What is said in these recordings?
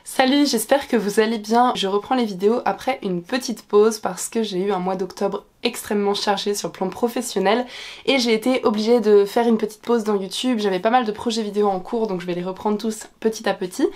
Salut, j'espère que vous allez bien. Je reprends les vidéos après une petite pause parce que j'ai eu un mois d'octobre extrêmement chargé sur le plan professionnel et j'ai été obligée de faire une petite pause dans YouTube. J'avais pas mal de projets vidéo en cours donc je vais les reprendre tous petit à petit.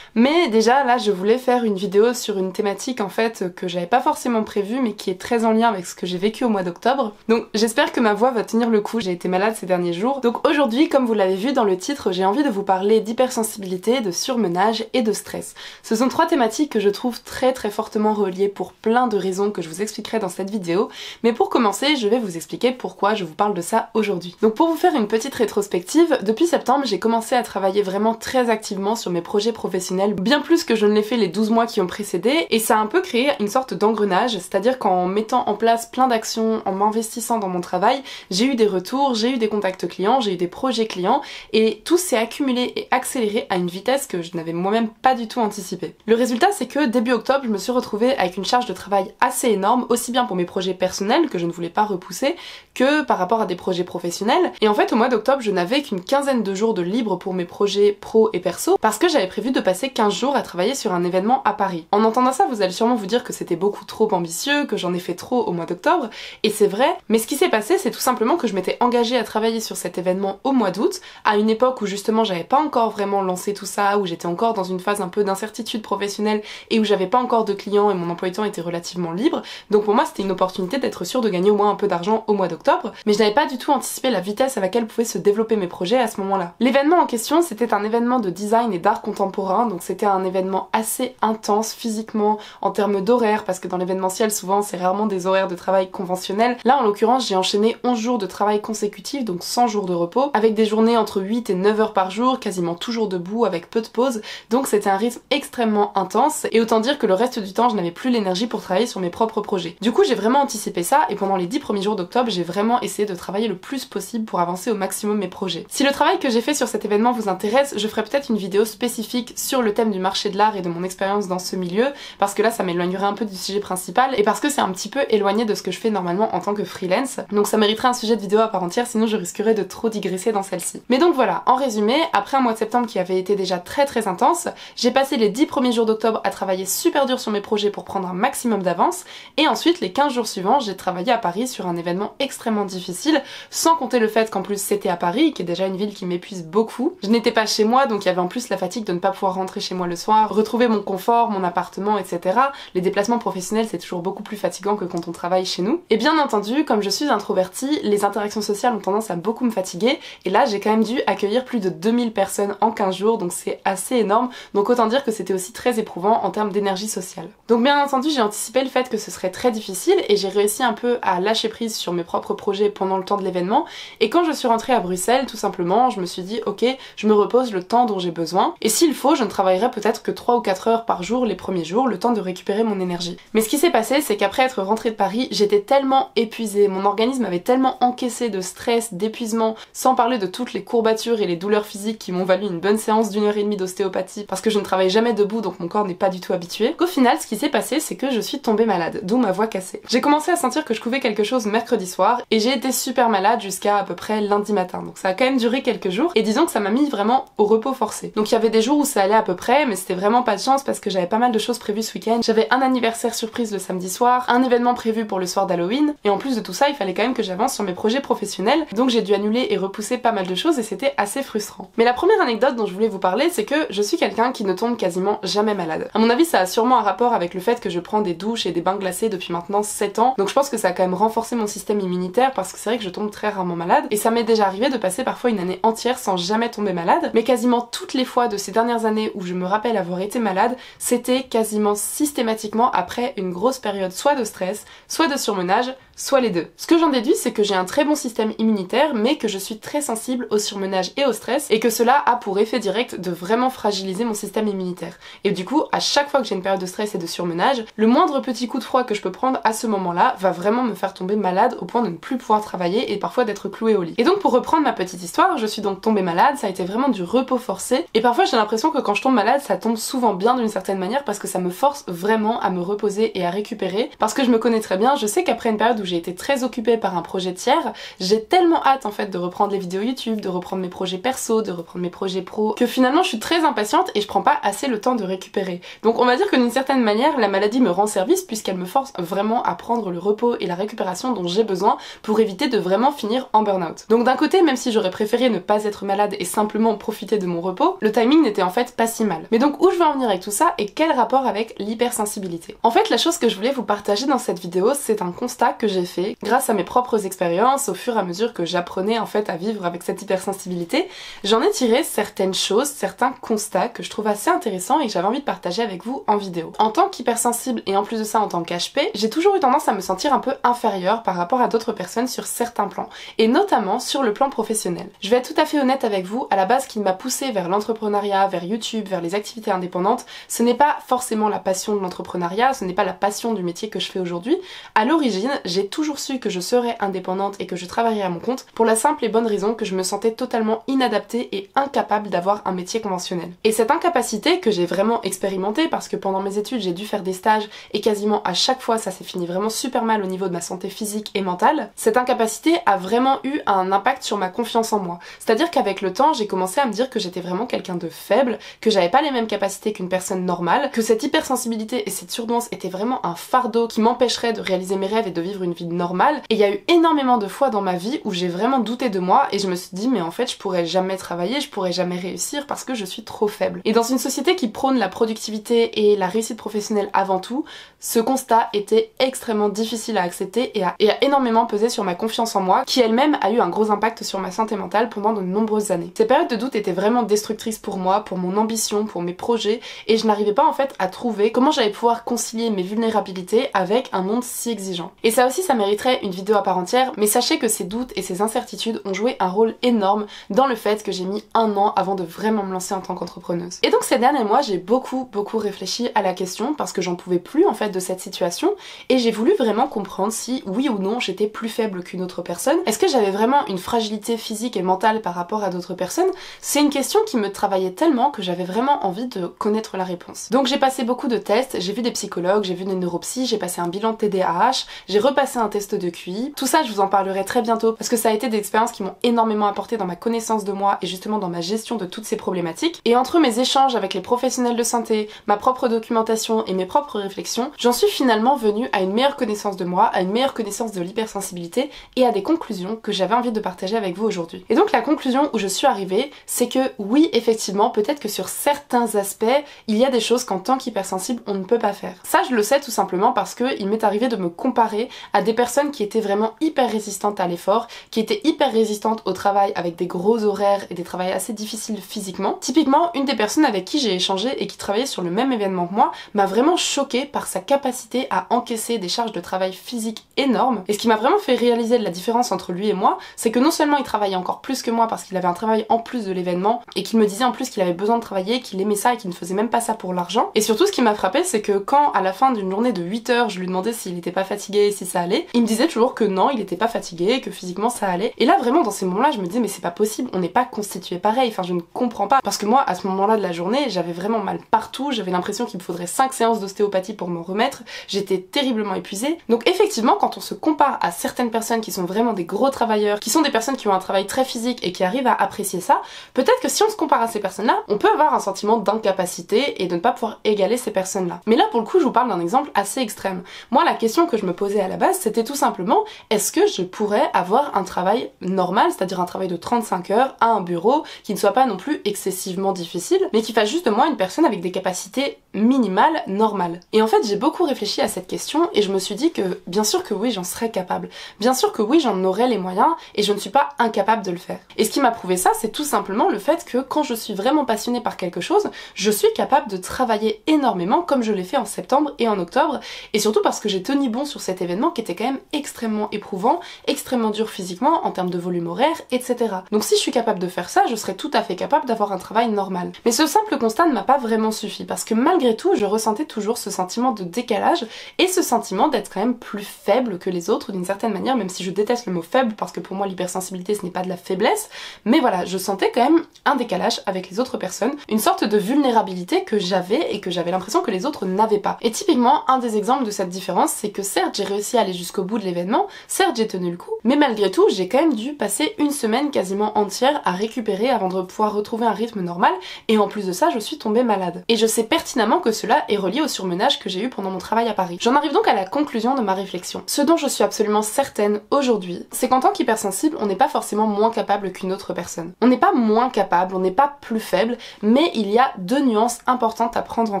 Mais déjà là je voulais faire une vidéo sur une thématique en fait que j'avais pas forcément prévue mais qui est très en lien avec ce que j'ai vécu au mois d'octobre. Donc j'espère que ma voix va tenir le coup, j'ai été malade ces derniers jours. Donc aujourd'hui, comme vous l'avez vu dans le titre, j'ai envie de vous parler d'hypersensibilité, de surmenage et de stress. Ce sont trois thématiques que je trouve très fortement reliées pour plein de raisons que je vous expliquerai dans cette vidéo. Mais pour commencer, je vais vous expliquer pourquoi je vous parle de ça aujourd'hui. Donc pour vous faire une petite rétrospective, depuis septembre, j'ai commencé à travailler vraiment très activement sur mes projets professionnels, bien plus que je ne l'ai fait les 12 mois qui ont précédé, et ça a un peu créé une sorte d'engrenage, c'est-à-dire qu'en mettant en place plein d'actions, en m'investissant dans mon travail, j'ai eu des retours, j'ai eu des contacts clients, j'ai eu des projets clients, et tout s'est accumulé et accéléré à une vitesse que je n'avais moi-même pas du tout anticipée. Le résultat, c'est que début octobre, je me suis retrouvée avec une charge de travail assez énorme, aussi bien pour mes projets personnels, que je ne voulais pas repousser, que par rapport à des projets professionnels. Et en fait, au mois d'octobre, je n'avais qu'une quinzaine de jours de libre pour mes projets pro et perso, parce que j'avais prévu de passer 15 jours à travailler sur un événement à Paris. En entendant ça, vous allez sûrement vous dire que c'était beaucoup trop ambitieux, que j'en ai fait trop au mois d'octobre, et c'est vrai, mais ce qui s'est passé, c'est tout simplement que je m'étais engagée à travailler sur cet événement au mois d'août, à une époque où justement j'avais pas encore vraiment lancé tout ça, où j'étais encore dans une phase un peu d'incertitude professionnelle, et où j'avais pas encore de clients et mon emploi du temps était relativement libre, donc pour moi c'était une opportunité d'être sûre de gagner au moins un peu d'argent au mois d'octobre, mais je n'avais pas du tout anticipé la vitesse à laquelle pouvaient se développer mes projets à ce moment-là. L'événement en question, c'était un événement de design et d'art contemporain, donc c'était un événement assez intense physiquement, en termes d'horaire, parce que dans l'événementiel, souvent c'est rarement des horaires de travail conventionnels. Là en l'occurrence, j'ai enchaîné 11 jours de travail consécutifs, donc 100 jours de repos, avec des journées entre 8 et 9 heures par jour, quasiment toujours debout, avec peu de pauses, donc c'était un rythme extrêmement intense, et autant dire que le reste du temps, je n'avais plus l'énergie pour travailler sur mes propres projets. Du coup, j'ai vraiment anticipé ça, et pendant les 10 premiers jours d'octobre, j'ai vraiment essayé de travailler le plus possible pour avancer au maximum mes projets. Si le travail que j'ai fait sur cet événement vous intéresse, je ferai peut-être une vidéo spécifique sur le thème du marché de l'art et de mon expérience dans ce milieu, parce que là ça m'éloignerait un peu du sujet principal, et parce que c'est un petit peu éloigné de ce que je fais normalement en tant que freelance, donc ça mériterait un sujet de vidéo à part entière, sinon je risquerais de trop digresser dans celle-ci. Mais donc voilà, en résumé, après un mois de septembre qui avait été déjà très intense, j'ai passé les 10 premiers jours d'octobre à travailler super dur sur mes projets pour prendre un maximum d'avance, et ensuite les 15 jours suivants, j'ai travaillé à Paris sur un événement extrêmement difficile, sans compter le fait qu'en plus c'était à Paris, qui est déjà une ville qui m'épuise beaucoup. Je n'étais pas chez moi, donc il y avait en plus la fatigue de ne pas pouvoir rentrer chez moi le soir, retrouver mon confort, mon appartement, etc. Les déplacements professionnels, c'est toujours beaucoup plus fatigant que quand on travaille chez nous. Et bien entendu, comme je suis introvertie, les interactions sociales ont tendance à beaucoup me fatiguer, et là j'ai quand même dû accueillir plus de 2000 personnes en 15 jours, donc c'est assez énorme, donc autant dire que c'était aussi très éprouvant en termes d'énergie sociale. Donc bien entendu, j'ai anticipé le fait que ce serait très difficile, et j'ai réussi un peu à lâcher prise sur mes propres projets pendant le temps de l'événement, et quand je suis rentrée à Bruxelles, tout simplement, je me suis dit ok, je me repose le temps dont j'ai besoin, et s'il faut, je ne travaillerai peut-être que 3 ou 4 heures par jour les premiers jours, le temps de récupérer mon énergie. Mais ce qui s'est passé, c'est qu'après être rentrée de Paris, j'étais tellement épuisée, mon organisme avait tellement encaissé de stress, d'épuisement, sans parler de toutes les courbatures et les douleurs physiques qui m'ont valu une bonne séance d'1h30 d'ostéopathie, parce que je ne travaille jamais debout, donc mon corps n'est pas du tout habitué, qu'au final, ce qui s'est passé, c'est que je suis tombée malade, d'où ma voix cassée. J'ai commencé à sentir que je couvais quelque chose mercredi soir, et j'ai été super malade jusqu'à peu près lundi matin, donc ça a quand même duré quelques jours, et disons que ça m'a mis vraiment au repos forcé. Donc il y avait des jours où ça allait à peu près, mais c'était vraiment pas de chance parce que j'avais pas mal de choses prévues ce week-end. J'avais un anniversaire surprise le samedi soir, un événement prévu pour le soir d'Halloween, et en plus de tout ça, il fallait quand même que j'avance sur mes projets professionnels, donc j'ai dû annuler et repousser pas mal de choses et c'était assez frustrant. Mais la première anecdote dont je voulais vous parler, c'est que je suis quelqu'un qui ne tombe quasiment jamais malade. À mon avis, ça a sûrement un rapport avec le fait que je prends des douches et des bains glacés depuis maintenant 7 ans, donc je pense que ça a quand même renforcé mon système immunitaire parce que c'est vrai que je tombe très rarement malade, et ça m'est déjà arrivé de passer parfois une année entière sans jamais tomber malade, mais quasiment toutes les fois de ces dernières années où je me rappelle avoir été malade, c'était quasiment systématiquement après une grosse période soit de stress, soit de surmenage, soit les deux. Ce que j'en déduis, c'est que j'ai un très bon système immunitaire, mais que je suis très sensible au surmenage et au stress, et que cela a pour effet direct de vraiment fragiliser mon système immunitaire. Et du coup, à chaque fois que j'ai une période de stress et de surmenage, le moindre petit coup de froid que je peux prendre à ce moment-là va vraiment me faire tomber malade au point de ne plus pouvoir travailler et parfois d'être clouée au lit. Et donc pour reprendre ma petite histoire, je suis donc tombée malade, ça a été vraiment du repos forcé, et parfois j'ai l'impression que quand je tombe malade, ça tombe souvent bien d'une certaine manière parce que ça me force vraiment à me reposer et à récupérer, parce que je me connais très bien, je sais qu'après une période où où j'ai été très occupée par un projet tiers, j'ai tellement hâte en fait de reprendre les vidéos YouTube, de reprendre mes projets perso, de reprendre mes projets pro, que finalement je suis très impatiente et je prends pas assez le temps de récupérer. Donc on va dire que d'une certaine manière, la maladie me rend service puisqu'elle me force vraiment à prendre le repos et la récupération dont j'ai besoin pour éviter de vraiment finir en burn-out. Donc d'un côté, même si j'aurais préféré ne pas être malade et simplement profiter de mon repos, le timing n'était en fait pas si mal. Mais donc où je veux en venir avec tout ça et quel rapport avec l'hypersensibilité? En fait, la chose que je voulais vous partager dans cette vidéo, c'est un constat que j'ai fait grâce à mes propres expériences au fur et à mesure que j'apprenais en fait à vivre avec cette hypersensibilité. J'en ai tiré certaines choses, certains constats que je trouve assez intéressants et que j'avais envie de partager avec vous en vidéo. En tant qu'hypersensible et en plus de ça en tant qu'HP, j'ai toujours eu tendance à me sentir un peu inférieure par rapport à d'autres personnes sur certains plans, et notamment sur le plan professionnel. Je vais être tout à fait honnête avec vous, à la base, ce qui m'a poussée vers l'entrepreneuriat, vers YouTube, vers les activités indépendantes, ce n'est pas forcément la passion de l'entrepreneuriat, ce n'est pas la passion du métier que je fais aujourd'hui. À l'origine, j'ai toujours su que je serais indépendante et que je travaillerais à mon compte pour la simple et bonne raison que je me sentais totalement inadaptée et incapable d'avoir un métier conventionnel. Et cette incapacité que j'ai vraiment expérimentée, parce que pendant mes études j'ai dû faire des stages et quasiment à chaque fois ça s'est fini vraiment super mal au niveau de ma santé physique et mentale, cette incapacité a vraiment eu un impact sur ma confiance en moi. C'est-à-dire qu'avec le temps j'ai commencé à me dire que j'étais vraiment quelqu'un de faible, que j'avais pas les mêmes capacités qu'une personne normale, que cette hypersensibilité et cette surdouance étaient vraiment un fardeau qui m'empêcherait de réaliser mes rêves et de vivre une vie normale. Et il y a eu énormément de fois dans ma vie où j'ai vraiment douté de moi et je me suis dit mais en fait je pourrais jamais travailler, je pourrais jamais réussir parce que je suis trop faible. Et dans une société qui prône la productivité et la réussite professionnelle avant tout, ce constat était extrêmement difficile à accepter et a énormément pesé sur ma confiance en moi, qui elle-même a eu un gros impact sur ma santé mentale pendant de nombreuses années. Ces périodes de doute étaient vraiment destructrices pour moi, pour mon ambition, pour mes projets, et je n'arrivais pas en fait à trouver comment j'allais pouvoir concilier mes vulnérabilités avec un monde si exigeant. Et ça aussi, ça mériterait une vidéo à part entière, mais sachez que ces doutes et ces incertitudes ont joué un rôle énorme dans le fait que j'ai mis 1 an avant de vraiment me lancer en tant qu'entrepreneuse. Et donc ces derniers mois, j'ai beaucoup réfléchi à la question parce que j'en pouvais plus en fait de cette situation et j'ai voulu vraiment comprendre si oui ou non j'étais plus faible qu'une autre personne. Est-ce que j'avais vraiment une fragilité physique et mentale par rapport à d'autres personnes? C'est une question qui me travaillait tellement que j'avais vraiment envie de connaître la réponse. Donc j'ai passé beaucoup de tests, j'ai vu des psychologues, j'ai vu des neuropsys, j'ai passé un bilan de TDAH, j'ai repassé un test de QI. Tout ça je vous en parlerai très bientôt parce que ça a été des expériences qui m'ont énormément apporté dans ma connaissance de moi et justement dans ma gestion de toutes ces problématiques. Et entre mes échanges avec les professionnels de santé, ma propre documentation et mes propres réflexions, j'en suis finalement venue à une meilleure connaissance de moi, à une meilleure connaissance de l'hypersensibilité et à des conclusions que j'avais envie de partager avec vous aujourd'hui. Et donc la conclusion où je suis arrivée, c'est que oui, effectivement, peut-être que sur certains aspects, il y a des choses qu'en tant qu'hypersensible, on ne peut pas faire. Ça, je le sais tout simplement parce que il m'est arrivé de me comparer à des personnes qui étaient vraiment hyper résistantes à l'effort, qui étaient hyper résistantes au travail avec des gros horaires et des travails assez difficiles physiquement. Typiquement, une des personnes avec qui j'ai échangé et qui travaillait sur le même événement que moi m'a vraiment choquée par sa capacité à encaisser des charges de travail physique énormes. Et ce qui m'a vraiment fait réaliser la différence entre lui et moi, c'est que non seulement il travaillait encore plus que moi parce qu'il avait un travail en plus de l'événement et qu'il me disait en plus qu'il avait besoin de travailler, qu'il aimait ça et qu'il ne faisait même pas ça pour l'argent. Et surtout ce qui m'a frappé, c'est que quand à la fin d'une journée de 8 heures, je lui demandais s'il était pas fatigué et si ça allait, il me disait toujours que non, il était pas fatigué, que physiquement ça allait. Et là vraiment dans ces moments-là, je me disais mais c'est pas possible, on n'est pas constitué pareil, enfin je ne comprends pas. Parce que moi à ce moment-là de la journée, j'avais vraiment mal partout, j'avais l'impression qu'il me faudrait 5 séances d'ostéopathie pour m'en remettre, j'étais terriblement épuisée. Donc effectivement quand on se compare à certaines personnes qui sont vraiment des gros travailleurs, qui sont des personnes qui ont un travail très physique et qui arrivent à apprécier ça, peut-être que si on se compare à ces personnes-là, on peut avoir un sentiment d'incapacité et de ne pas pouvoir égaler ces personnes-là. Mais là pour le coup je vous parle d'un exemple assez extrême. Moi la question que je me posais à la base c'était tout simplement est-ce que je pourrais avoir un travail normal, c'est-à-dire un travail de 35 heures à un bureau qui ne soit pas non plus excessivement difficile, mais qui fasse juste de moi une personne avec des capacités minimales normales. Et en fait j'ai beaucoup réfléchi à cette question et je me suis dit que bien sûr que oui j'en serais capable, bien sûr que oui j'en aurais les moyens et je ne suis pas incapable de le faire. Et ce qui m'a prouvé ça c'est tout simplement le fait que quand je suis vraiment passionnée par quelque chose, je suis capable de travailler énormément comme je l'ai fait en septembre et en octobre, et surtout parce que j'ai tenu bon sur cet événement qui était quand même extrêmement éprouvant, extrêmement dur physiquement en termes de volume horaire, etc. Donc si je suis capable de faire ça, je serais tout à fait capable d'avoir un travail normal. Mais ce simple constat ne m'a pas vraiment suffi parce que malgré tout, je ressentais toujours ce sentiment de décalage et ce sentiment d'être quand même plus faible que les autres d'une certaine manière, même si je déteste le mot faible parce que pour moi l'hypersensibilité ce n'est pas de la faiblesse, mais voilà, je sentais quand même un décalage avec les autres personnes, une sorte de vulnérabilité que j'avais et que j'avais l'impression que les autres n'avaient pas. Et typiquement, un des exemples de cette différence, c'est que certes j'ai réussi à aller jusqu'au bout de l'événement. Certes, j'ai tenu le coup, mais malgré tout, j'ai quand même dû passer une semaine quasiment entière à récupérer avant de pouvoir retrouver un rythme normal, et en plus de ça, je suis tombée malade. Et je sais pertinemment que cela est relié au surmenage que j'ai eu pendant mon travail à Paris. J'en arrive donc à la conclusion de ma réflexion. Ce dont je suis absolument certaine aujourd'hui, c'est qu'en tant qu'hypersensible, on n'est pas forcément moins capable qu'une autre personne. On n'est pas moins capable, on n'est pas plus faible, mais il y a deux nuances importantes à prendre en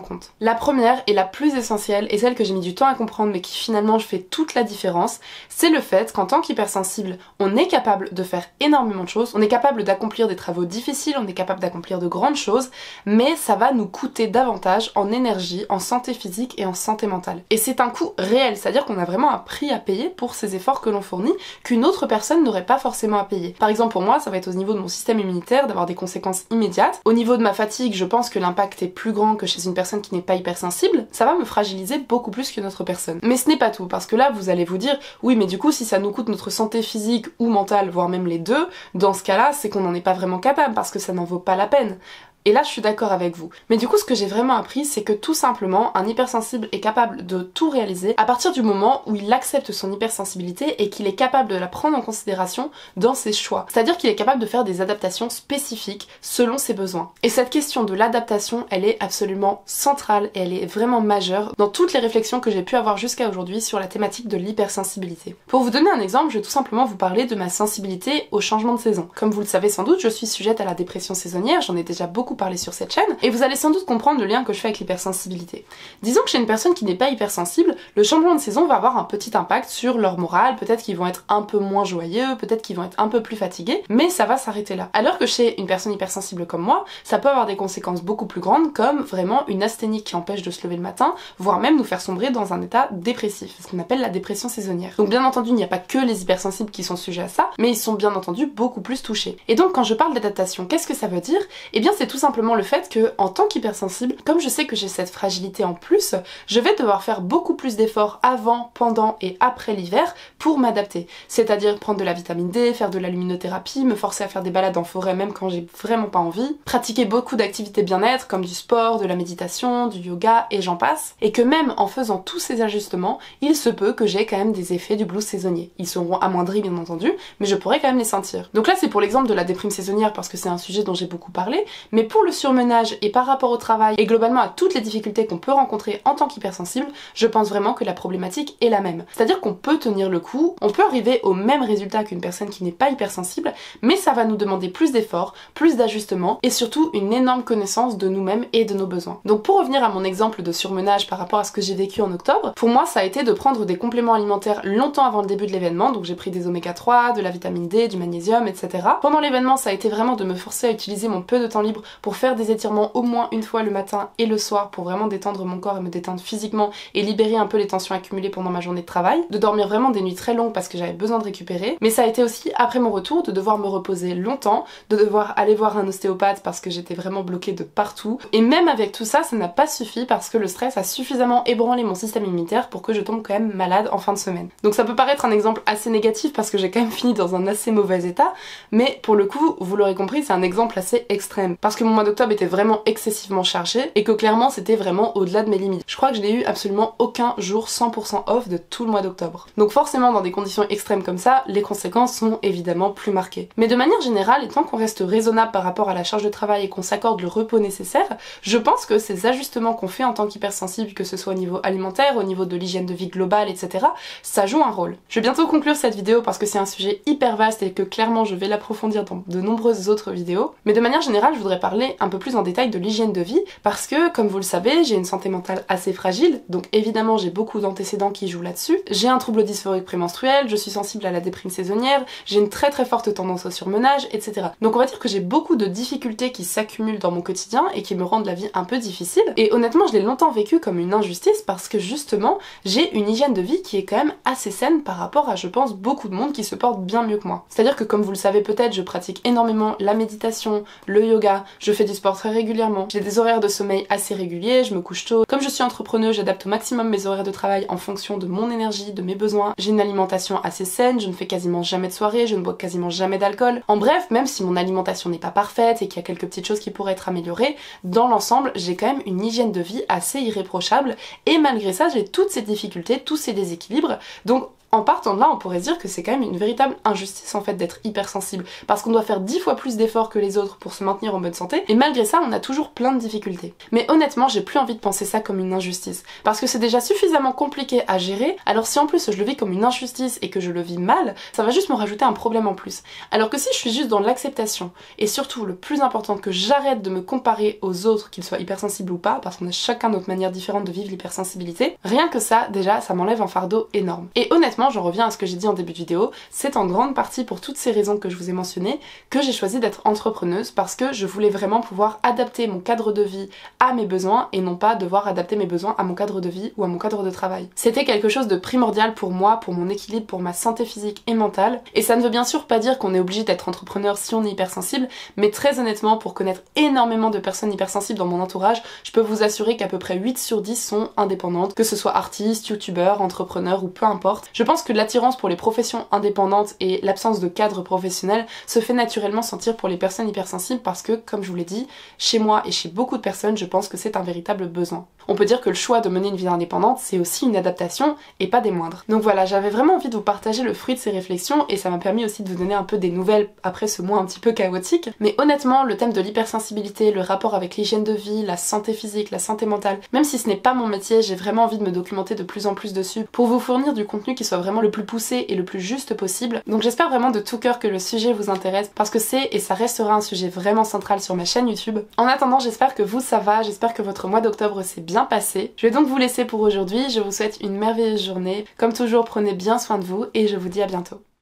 compte. La première et la plus essentielle, et celle que j'ai mis du temps à comprendre mais qui finalement fait toute la différence, c'est le fait qu'en tant qu'hypersensible, on est capable de faire énormément de choses, on est capable d'accomplir des travaux difficiles, on est capable d'accomplir de grandes choses, mais ça va nous coûter davantage en énergie, en santé physique et en santé mentale. Et c'est un coût réel, c'est-à-dire qu'on a vraiment un prix à payer pour ces efforts que l'on fournit qu'une autre personne n'aurait pas forcément à payer. Par exemple pour moi, ça va être au niveau de mon système immunitaire d'avoir des conséquences immédiates. Au niveau de ma fatigue, je pense que l'impact est plus grand que chez une personne qui n'est pas hypersensible. Ça va me fragiliser beaucoup plus qu'une autre personne. Mais ce n'est pas tout, parce que là vous allez vous dire, oui mais du coup si ça nous coûte notre santé physique ou mentale, voire même les deux, dans ce cas-là c'est qu'on n'en est pas vraiment capable, parce que ça n'en vaut pas la peine. Et là je suis d'accord avec vous. Mais du coup ce que j'ai vraiment appris c'est que tout simplement un hypersensible est capable de tout réaliser à partir du moment où il accepte son hypersensibilité et qu'il est capable de la prendre en considération dans ses choix. C'est-à-dire qu'il est capable de faire des adaptations spécifiques selon ses besoins. Et cette question de l'adaptation, elle est absolument centrale et elle est vraiment majeure dans toutes les réflexions que j'ai pu avoir jusqu'à aujourd'hui sur la thématique de l'hypersensibilité. Pour vous donner un exemple, je vais tout simplement vous parler de ma sensibilité au changement de saison. Comme vous le savez sans doute, je suis sujette à la dépression saisonnière, j'en ai déjà beaucoup parlé sur cette chaîne, et vous allez sans doute comprendre le lien que je fais avec l'hypersensibilité. Disons que chez une personne qui n'est pas hypersensible, le changement de saison va avoir un petit impact sur leur morale, peut-être qu'ils vont être un peu moins joyeux, peut-être qu'ils vont être un peu plus fatigués, mais ça va s'arrêter là. Alors que chez une personne hypersensible comme moi, ça peut avoir des conséquences beaucoup plus grandes, comme vraiment une asthénie qui empêche de se lever le matin, voire même nous faire sombrer dans un état dépressif, ce qu'on appelle la dépression saisonnière. Donc bien entendu, il n'y a pas que les hypersensibles qui sont sujets à ça, mais ils sont bien entendu beaucoup plus touchés. Et donc quand je parle d'adaptation, qu'est-ce que ça veut dire? Eh bien c'est tout simplement le fait que, en tant qu'hypersensible, comme je sais que j'ai cette fragilité en plus, je vais devoir faire beaucoup plus d'efforts avant, pendant et après l'hiver pour m'adapter. C'est-à-dire prendre de la vitamine D, faire de la luminothérapie, me forcer à faire des balades en forêt même quand j'ai vraiment pas envie, pratiquer beaucoup d'activités bien-être comme du sport, de la méditation, du yoga et j'en passe. Et que même en faisant tous ces ajustements, il se peut que j'ai quand même des effets du blues saisonnier. Ils seront amoindris bien entendu, mais je pourrais quand même les sentir. Donc là c'est pour l'exemple de la déprime saisonnière parce que c'est un sujet dont j'ai beaucoup parlé, mais pour le surmenage et par rapport au travail et globalement à toutes les difficultés qu'on peut rencontrer en tant qu'hypersensible, je pense vraiment que la problématique est la même. C'est-à-dire qu'on peut tenir le coup, on peut arriver au même résultat qu'une personne qui n'est pas hypersensible, mais ça va nous demander plus d'efforts, plus d'ajustements et surtout une énorme connaissance de nous-mêmes et de nos besoins. Donc pour revenir à mon exemple de surmenage par rapport à ce que j'ai vécu en octobre, pour moi ça a été de prendre des compléments alimentaires longtemps avant le début de l'événement, donc j'ai pris des oméga 3, de la vitamine D, du magnésium, etc. Pendant l'événement ça a été vraiment de me forcer à utiliser mon peu de temps libre pour faire des étirements au moins une fois le matin et le soir pour vraiment détendre mon corps et me détendre physiquement et libérer un peu les tensions accumulées pendant ma journée de travail, de dormir vraiment des nuits très longues parce que j'avais besoin de récupérer, mais ça a été aussi après mon retour de devoir me reposer longtemps, de devoir aller voir un ostéopathe parce que j'étais vraiment bloquée de partout, et même avec tout ça, ça n'a pas suffi parce que le stress a suffisamment ébranlé mon système immunitaire pour que je tombe quand même malade en fin de semaine. Donc ça peut paraître un exemple assez négatif parce que j'ai quand même fini dans un assez mauvais état, mais pour le coup, vous l'aurez compris, c'est un exemple assez extrême parce que mon mois d'octobre était vraiment excessivement chargé et que clairement c'était vraiment au-delà de mes limites. Je crois que je n'ai eu absolument aucun jour 100% off de tout le mois d'octobre. Donc forcément dans des conditions extrêmes comme ça, les conséquences sont évidemment plus marquées. Mais de manière générale, et tant qu'on reste raisonnable par rapport à la charge de travail et qu'on s'accorde le repos nécessaire, je pense que ces ajustements qu'on fait en tant qu'hypersensible, que ce soit au niveau alimentaire, au niveau de l'hygiène de vie globale, etc., ça joue un rôle. Je vais bientôt conclure cette vidéo parce que c'est un sujet hyper vaste et que clairement je vais l'approfondir dans de nombreuses autres vidéos. Mais de manière générale, je voudrais parler un peu plus en détail de l'hygiène de vie parce que, comme vous le savez, j'ai une santé mentale assez fragile, donc évidemment j'ai beaucoup d'antécédents qui jouent là-dessus. J'ai un trouble dysphorique prémenstruel, je suis sensible à la déprime saisonnière, j'ai une très forte tendance au surmenage, etc. Donc on va dire que j'ai beaucoup de difficultés qui s'accumulent dans mon quotidien et qui me rendent la vie un peu difficile. Et honnêtement, je l'ai longtemps vécu comme une injustice parce que justement, j'ai une hygiène de vie qui est quand même assez saine par rapport à, je pense, beaucoup de monde qui se porte bien mieux que moi. C'est-à-dire que comme vous le savez peut-être, je pratique énormément la méditation, le yoga, je fais du sport très régulièrement, j'ai des horaires de sommeil assez réguliers, je me couche tôt. Comme je suis entrepreneuse, j'adapte au maximum mes horaires de travail en fonction de mon énergie, de mes besoins. J'ai une alimentation assez saine, je ne fais quasiment jamais de soirée, je ne bois quasiment jamais d'alcool. En bref, même si mon alimentation n'est pas parfaite et qu'il y a quelques petites choses qui pourraient être améliorées, dans l'ensemble, j'ai quand même une hygiène de vie assez irréprochable et malgré ça, j'ai toutes ces difficultés, tous ces déséquilibres. Donc En partant de là, on pourrait se dire que c'est quand même une véritable injustice en fait d'être hypersensible, parce qu'on doit faire 10 fois plus d'efforts que les autres pour se maintenir en bonne santé, et malgré ça on a toujours plein de difficultés. Mais honnêtement j'ai plus envie de penser ça comme une injustice, parce que c'est déjà suffisamment compliqué à gérer, alors si en plus je le vis comme une injustice et que je le vis mal, ça va juste me rajouter un problème en plus. Alors que si je suis juste dans l'acceptation, et surtout le plus important, que j'arrête de me comparer aux autres, qu'ils soient hypersensibles ou pas, parce qu'on a chacun notre manière différente de vivre l'hypersensibilité, rien que ça déjà ça m'enlève un fardeau énorme. Et honnêtement j'en reviens à ce que j'ai dit en début de vidéo, c'est en grande partie pour toutes ces raisons que je vous ai mentionnées que j'ai choisi d'être entrepreneuse, parce que je voulais vraiment pouvoir adapter mon cadre de vie à mes besoins et non pas devoir adapter mes besoins à mon cadre de vie ou à mon cadre de travail. C'était quelque chose de primordial pour moi, pour mon équilibre, pour ma santé physique et mentale, et ça ne veut bien sûr pas dire qu'on est obligé d'être entrepreneur si on est hypersensible, mais très honnêtement pour connaître énormément de personnes hypersensibles dans mon entourage, je peux vous assurer qu'à peu près 8 sur 10 sont indépendantes, que ce soit artistes, youtubeurs, entrepreneurs ou peu importe. Je pense que l'attirance pour les professions indépendantes et l'absence de cadre professionnel se fait naturellement sentir pour les personnes hypersensibles parce que, comme je vous l'ai dit, chez moi et chez beaucoup de personnes, je pense que c'est un véritable besoin. On peut dire que le choix de mener une vie indépendante, c'est aussi une adaptation et pas des moindres. Donc voilà, j'avais vraiment envie de vous partager le fruit de ces réflexions et ça m'a permis aussi de vous donner un peu des nouvelles après ce mois un petit peu chaotique. Mais honnêtement, le thème de l'hypersensibilité, le rapport avec l'hygiène de vie, la santé physique, la santé mentale, même si ce n'est pas mon métier, j'ai vraiment envie de me documenter de plus en plus dessus pour vous fournir du contenu qui soit vraiment le plus poussé et le plus juste possible. Donc j'espère vraiment de tout cœur que le sujet vous intéresse parce que c'est et ça restera un sujet vraiment central sur ma chaîne YouTube. En attendant, j'espère que vous ça va, j'espère que votre mois d'octobre s'est bien passé. Je vais donc vous laisser pour aujourd'hui, je vous souhaite une merveilleuse journée. Comme toujours, prenez bien soin de vous et je vous dis à bientôt.